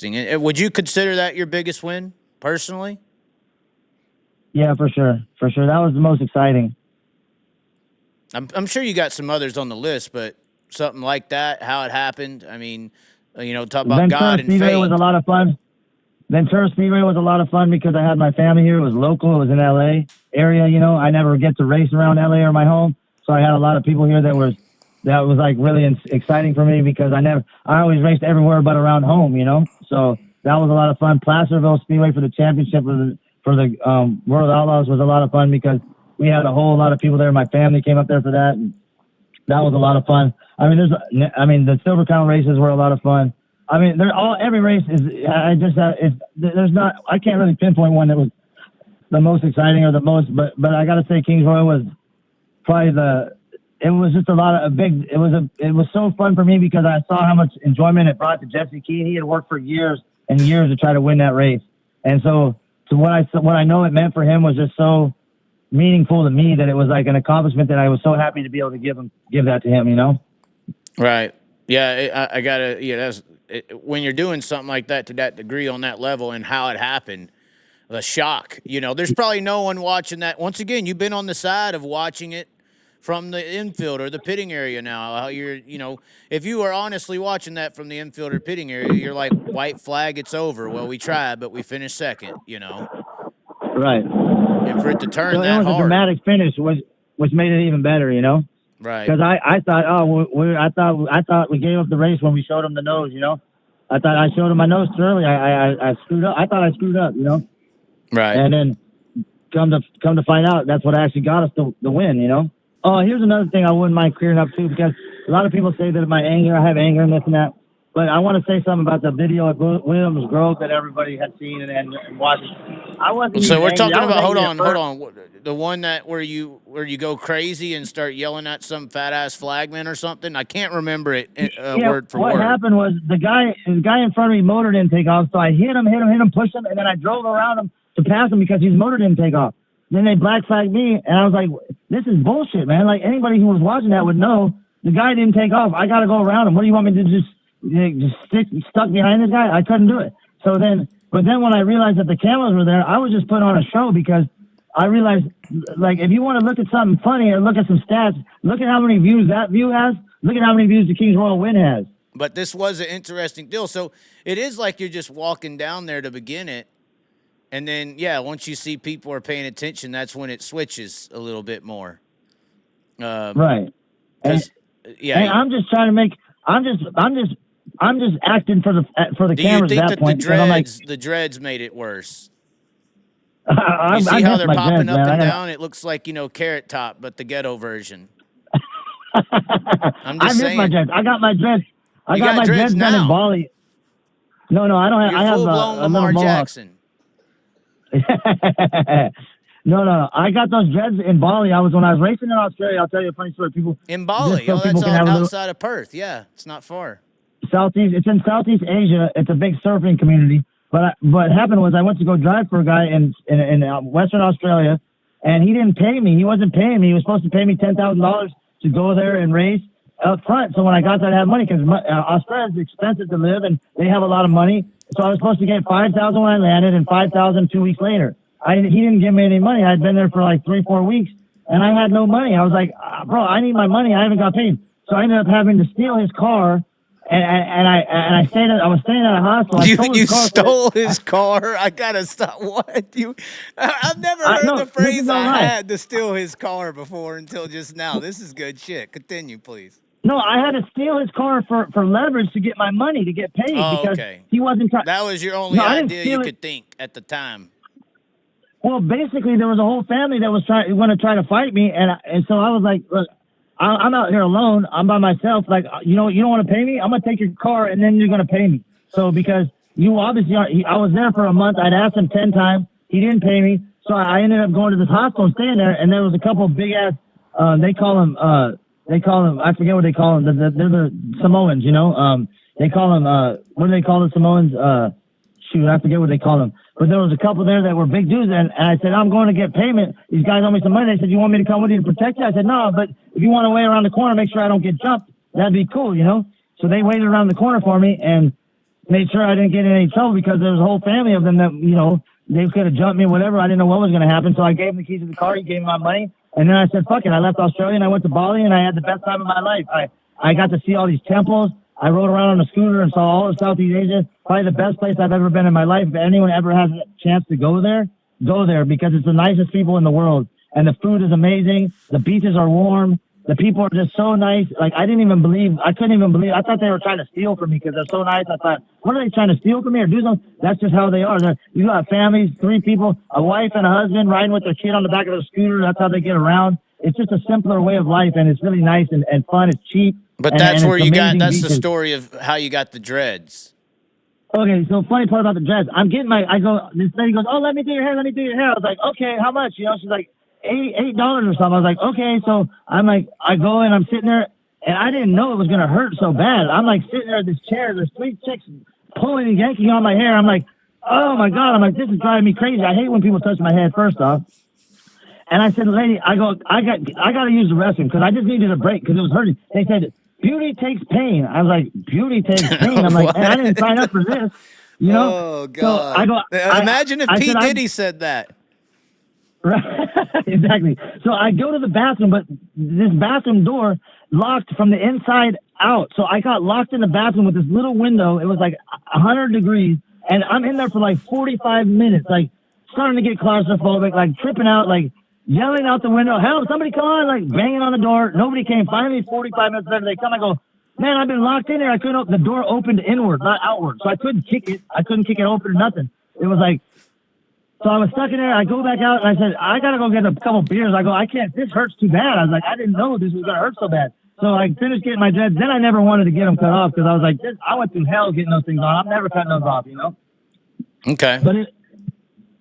Would you consider that your biggest win personally? Yeah, for sure. For sure. That was the most exciting. I'm sure you got some others on the list, but something like that, how it happened. I mean, talk about God Ventura and Speedway was fate. a lot of fun. Ventura Speedway was a lot of fun because I had my family here. It was local. It was in LA area. I never get to race around LA or my home, so I had a lot of people here that was like really exciting for me because I always raced everywhere but around home. So that was a lot of fun. Placerville Speedway for the championship for the World Outlaws was a lot of fun because we had a whole lot of people there. My family came up there for that. And that was a lot of fun. The Silver Crown races were a lot of fun. Every race is. I can't really pinpoint one that was the most exciting or the most, but I got to say Kings Royal was probably it was just a lot of it was so fun for me because I saw how much enjoyment it brought to Jesse Key. He had worked for years and years to try to win that race. And so what I know it meant for him was just so meaningful to me that it was like an accomplishment that I was so happy to be able to give that to him, Right. Yeah. I gotta, when you're doing something like that to that degree on that level and how it happened, the shock, there's probably no one watching that. Once again, you've been on the side of watching it from the infield or the pitting area now. How if you were honestly watching that from the infield or pitting area, you're like, white flag, it's over. Well, we tried, but we finished second, Right. And for it to turn So that it was hard. a dramatic finish, which made it even better, Right. Because I thought, I thought we gave up the race when we showed him the nose, I thought I showed him my nose too early. I screwed up. I thought I screwed up, Right. And then come to find out, that's what actually got us the win, Oh, here's another thing I wouldn't mind clearing up too, because a lot of people say that I have anger and this and that. But I want to say something about the video at Williams Grove that everybody had seen and watched. I wasn't. So we're angry. talking about. Hold angry on. The one where you go crazy and start yelling at some fat ass flagman or something. I can't remember it word for word. What happened was the guy in front of me motor didn't take off, so I hit him, pushed him, and then I drove around him to pass him because his motor didn't take off. Then they black flagged me, and I was like, "This is bullshit, man!" Like anybody who was watching that would know the guy didn't take off. I got to go around him. What do you want me to just stuck behind this guy? I couldn't do it. But then when I realized that the cameras were there, I was just putting on a show because I realized, like, if you want to look at something funny or look at some stats, look at how many views that view has. Look at how many views the Kings Royal win has. But this was an interesting deal. So it is like you're just walking down there to begin it. And then, once you see people are paying attention, that's when it switches a little bit more. Right. And I'm just trying to make. I'm just acting for the cameras. Do you think that point, the dreads made it worse? You see how they're popping up and down? It looks like Carrot Top, but the ghetto version. I miss my dreads. I got my dreads. I got my dreads done in Bali. No, I don't have. You're I have full-blown Lamar Jackson. No. I got those dreads in Bali. When I was racing in Australia. I'll tell you a funny story. People in Bali. That's outside of Perth. Yeah, it's not far. Southeast. It's in Southeast Asia. It's a big surfing community. But what happened was I went to go drive for a guy in Western Australia, and he didn't pay me. He wasn't paying me. He was supposed to pay me $10,000 to go there and race up front. So when I got there, I had money because Australia is expensive to live, and they have a lot of money. So I was supposed to get $5,000 when I landed, and $5,000 2 weeks later. He didn't give me any money. I'd been there for like 3-4 weeks, and I had no money. I was like, bro, I need my money. I haven't got paid. So I ended up having to steal his car. I was staying at a hostel. You stole his car? I gotta stop. What? I've never heard the phrase I had to steal his car before until just now. This is good shit. Continue, please. No, I had to steal his car for leverage to get my money to get paid because he wasn't. That was your only idea you could think at the time. Well, basically, there was a whole family that was going to try to fight me, and so I was like, look. I'm out here alone. I'm by myself. Like, you don't want to pay me? I'm going to take your car, and then you're going to pay me. So because you obviously are, I was there for a month. I'd asked him 10 times. He didn't pay me. So I ended up going to this hospital and staying there, and there was a couple of big-ass, they call them, I forget what they call them. They're the Samoans, they call them, what do they call the Samoans? I forget what they call them. But there was a couple there that were big dudes, and I said, I'm going to get payment. These guys owe me some money. They said, you want me to come with you to protect you? I said, no, but if you want to wait around the corner, make sure I don't get jumped, that'd be cool, So they waited around the corner for me, and made sure I didn't get in any trouble because there was a whole family of them that, you know, they could have jumped me, whatever. I didn't know what was going to happen. So I gave him the keys to the car. He gave me my money. And then I said, fuck it. I left Australia and I went to Bali and I had the best time of my life. I got to see all these temples. I rode around on a scooter and saw all of Southeast Asia. Probably the best place I've ever been in my life. If anyone ever has a chance to go there because it's the nicest people in the world. And the food is amazing. The beaches are warm. The people are just so nice. Like, I couldn't even believe. I thought they were trying to steal from me because they're so nice. I thought, what are they trying to steal from me or do something? That's just how they are. You got families, 3 people, a wife and a husband riding with their kid on the back of a scooter. That's how they get around. It's just a simpler way of life, and it's really nice and fun. It's cheap. But that's where you got, that's beaches. the story of how you got the dreads. Okay, so funny part about the dreads. This lady goes, oh, let me do your hair. I was like, okay, how much? You know, she's like, $8 or something. I was like, okay. So I'm like, I go and I'm sitting there and I didn't know it was going to hurt so bad. I'm like sitting there in this chair. There's 3 chicks pulling and yanking on my hair. I'm like, oh my God. I'm like, this is driving me crazy. I hate when people touch my head first off. And I said, lady, I got to use the restroom because I just needed a break because it was hurting. They said, beauty takes pain. I was like, beauty takes pain. I'm like, I didn't sign up for this. You know? Oh, God. So imagine if P. Diddy said that. Right. Exactly. So I go to the bathroom, but this bathroom door locked from the inside out. So I got locked in the bathroom with this little window. It was like 100 degrees, and I'm in there for like 45 minutes, like starting to get claustrophobic, like tripping out, like yelling out the window, help, somebody come on, like banging on the door. Nobody came. Finally, 45 minutes later, they come. I go, man, I've been locked in here. I couldn't open the door. Opened inward, not outward. So I couldn't kick it. I couldn't kick it open or nothing. It was like, so I was stuck in there. I go back out and I said, I got to go get a couple beers. I go, I can't, this hurts too bad. I was like, I didn't know this was going to hurt so bad. So I finished getting my dreads. Then I never wanted to get them cut off because I was like, I went through hell getting those things on. I'm never cutting those off, you know? Okay.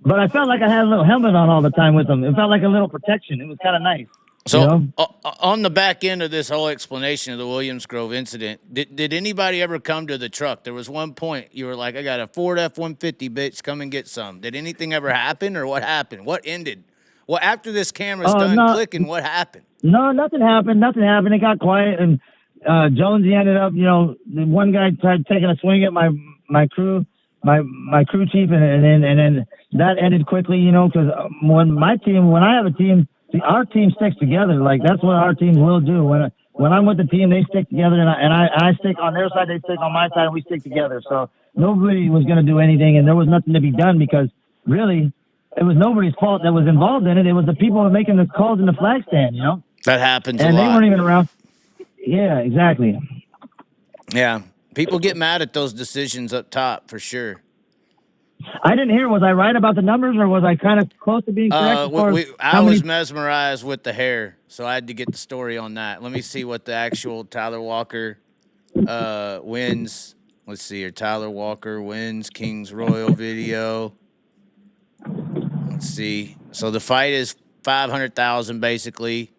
But I felt like I had a little helmet on all the time with them. It felt like a little protection. It was kind of nice. So, you know? On the back end of this whole explanation of the Williams Grove incident, did anybody ever come to the truck? There was one point you were like, I got a Ford F-150, bitch, come and get some. Did anything ever happen, or what happened? What ended? Well, after this camera's done clicking, what happened? No, nothing happened. It got quiet, and Jonesy ended up, you know, the one guy tried taking a swing at my crew, my crew chief, and then that ended quickly, you know, because when I have a team, our team sticks together. Like, that's what our teams will do. When I'm with the team, they stick together, and I stick on their side, they stick on my side, and we stick together. So nobody was going to do anything, and there was nothing to be done because really it was nobody's fault that was involved in it. It was the people making the calls in the flag stand, you know? That happens and a lot. And they weren't even around. Yeah, exactly. Yeah. People get mad at those decisions up top, for sure. I didn't hear. Was I right about the numbers, or was I kind of close to being correct? I was mesmerized with the hair, so I had to get the story on that. Let me see what the actual Tyler Walker wins. Let's see here. Tyler Walker wins Kings Royal video. Let's see. So the fight is 500,000 basically.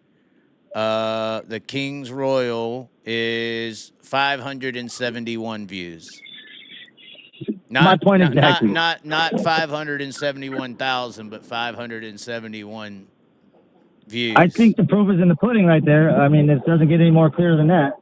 The Kings Royal is 571 views. My point exactly. Not 571,000, but 571 views. I think the proof is in the pudding right there. I mean, it doesn't get any more clear than that.